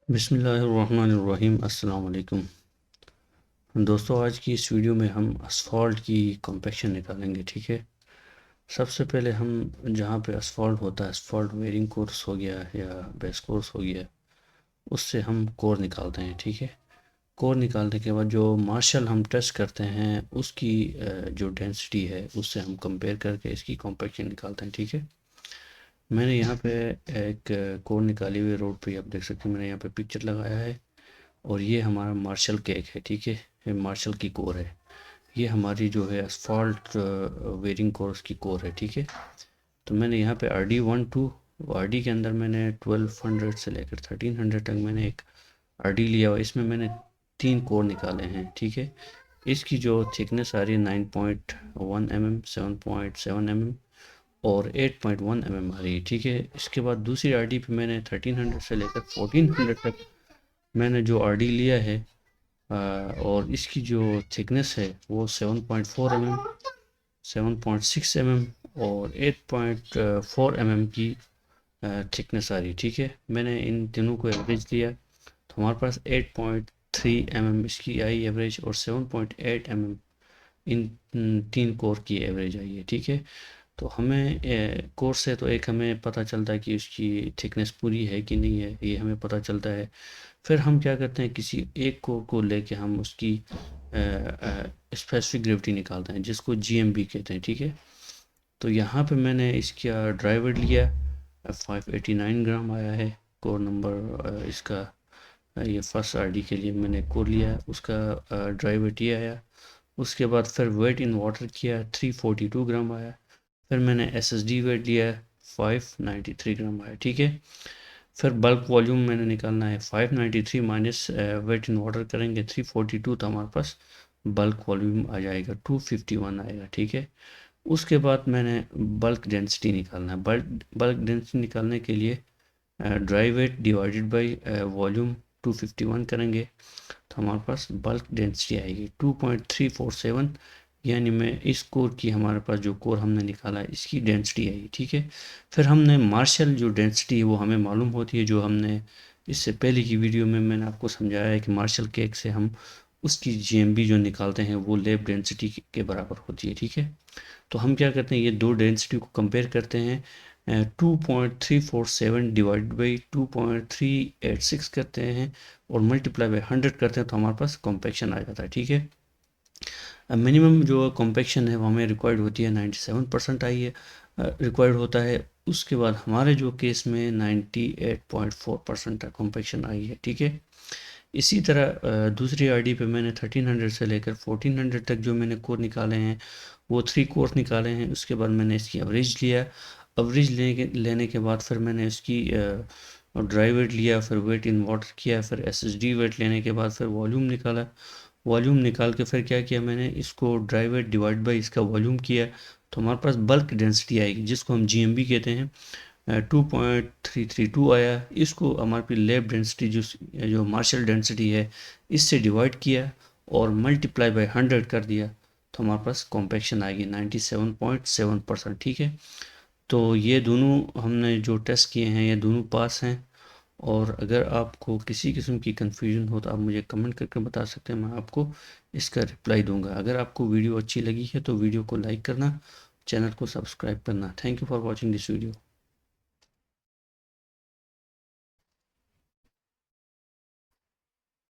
बिस्मिल्लाहिर्रहमानिर्रहीम। अस्सलाम वालेकुम दोस्तों, आज की इस वीडियो में हम असफ़ॉल्ट की कॉम्पेक्शन निकालेंगे। ठीक है, सबसे पहले हम जहाँ पे असफ़ॉल्ट होता है, असफ़ॉल्ट वेयरिंग कोर्स हो गया या बेस कोर्स हो गया, उससे हम कोर निकालते हैं। ठीक है, कोर निकालने के बाद जो मार्शल हम टेस्ट करते हैं उसकी जो डेंसिटी है उससे हम कंपेयर करके इसकी कॉम्पेक्शन निकालते हैं। ठीक है, मैंने यहाँ पे एक कोर निकाली हुई रोड पे, आप देख सकते हैं मैंने यहाँ पे पिक्चर लगाया है और ये हमारा मार्शल केक है। ठीक है, ये मार्शल की कोर है, ये हमारी जो है असफॉल्ट वेयरिंग कोर्स की कोर है। ठीक है, तो मैंने यहाँ पे RD12, RD के अंदर मैंने 1200 से लेकर 1300 तक मैंने एक RD लिया हुआ, इसमें मैंने 3 कोर निकाले हैं। ठीक है, इसकी जो थिकनेस आ रही है 9.1 mm, 7.7 mm और 8.1 mm आ रही है। ठीक है, इसके बाद दूसरी RD पे मैंने 1300 से लेकर 1400 तक मैंने जो RD लिया है और इसकी जो थिकनेस है वो 7.4 mm, 7.6 mm और 8.4 mm की थिकनेस आ रही। ठीक है, मैंने इन तीनों को एवरेज लिया तो हमारे पास 8.3 mm इसकी आई एवरेज और 7.8 mm इन तीन कोर की एवरेज आई है। ठीक है, तो हमें कोर्स से तो एक हमें पता चलता है कि उसकी थिकनेस पूरी है कि नहीं है, ये हमें पता चलता है। फिर हम क्या करते हैं, किसी एक कोर को लेके हम उसकी स्पेसिफिक ग्रेविटी निकालते हैं जिसको GMB कहते हैं। ठीक है, तो यहाँ पे मैंने इसका ड्राइवर लिया, 589 ग्राम आया है कोर नंबर इसका। ये फर्स्ट RD के लिए मैंने कोर लिया, उसका ड्राइवर ये आया। उसके बाद फिर वेट इन वाटर किया, 342 ग्राम आया। फिर मैंने SSD वेट लिया, 593 ग्राम आया। ठीक है, फिर बल्क वॉल्यूम मैंने निकालना है, 593 माइनस वेट इन वाटर करेंगे 342, तो हमारे पास बल्क वॉल्यूम आ जाएगा 251 आएगा। ठीक है, उसके बाद मैंने बल्क डेंसिटी निकालना है। बल्क डेंसिटी निकालने के लिए dry weight divided by volume 251 करेंगे तो हमारे पास बल्क डेंसिटी आएगी 2.347, यानी मैं इस कोर की, हमारे पास जो कोर हमने निकाला है इसकी डेंसिटी आई। ठीक है, फिर हमने मार्शल जो डेंसिटी है वो हमें मालूम होती है, जो हमने इससे पहले की वीडियो में मैंने आपको समझाया है कि मार्शल केक से हम उसकी GMB जो निकालते हैं वो लैब डेंसिटी के बराबर होती है। ठीक है, तो हम क्या करते हैं, ये दो डेंसिटी को कंपेयर करते हैं, 2.347 डिवाइड बाई 2.386 करते हैं और मल्टीप्लाई बाई 100 करते हैं तो हमारे पास कॉम्पैक्शन आ जाता है। ठीक है, मिनिमम जो कॉम्पैक्शन है वो हमें रिक्वायर्ड होती है 97% आई है, रिक्वायर्ड होता है। उसके बाद हमारे जो केस में 98.4% तक कॉम्पैक्शन आई है। ठीक है, इसी तरह दूसरी RD पे मैंने 1300 से लेकर 1400 तक जो मैंने कोर निकाले हैं वो 3 कोर्स निकाले हैं। उसके बाद मैंने इसकी एवरेज लिया, एवरेज लेने के बाद फिर मैंने इसकी ड्राई वेट लिया, फिर वेट इन वाटर किया, फिर SSD वेट लेने के बाद फिर वॉल्यूम निकाला। वॉल्यूम निकाल के फिर क्या किया, मैंने इसको ड्राई वेट डिवाइड बाई इसका वॉल्यूम किया तो हमारे पास बल्क डेंसिटी आएगी जिसको हम GMB कहते हैं, 2.332 आया। इसको हमारे पे लैब डेंसिटी जो जो मार्शल डेंसिटी है इससे डिवाइड किया और मल्टीप्लाई बाय 100 कर दिया तो हमारे पास कॉम्पैक्शन आएगी 97.7%। ठीक है, तो ये दोनों हमने जो टेस्ट किए हैं ये दोनों पास हैं। और अगर आपको किसी किस्म की कन्फ्यूजन हो तो आप मुझे कमेंट करके बता सकते हैं, मैं आपको इसका रिप्लाई दूंगा। अगर आपको वीडियो अच्छी लगी है तो वीडियो को लाइक करना, चैनल को सब्सक्राइब करना। Thank you for watching this video.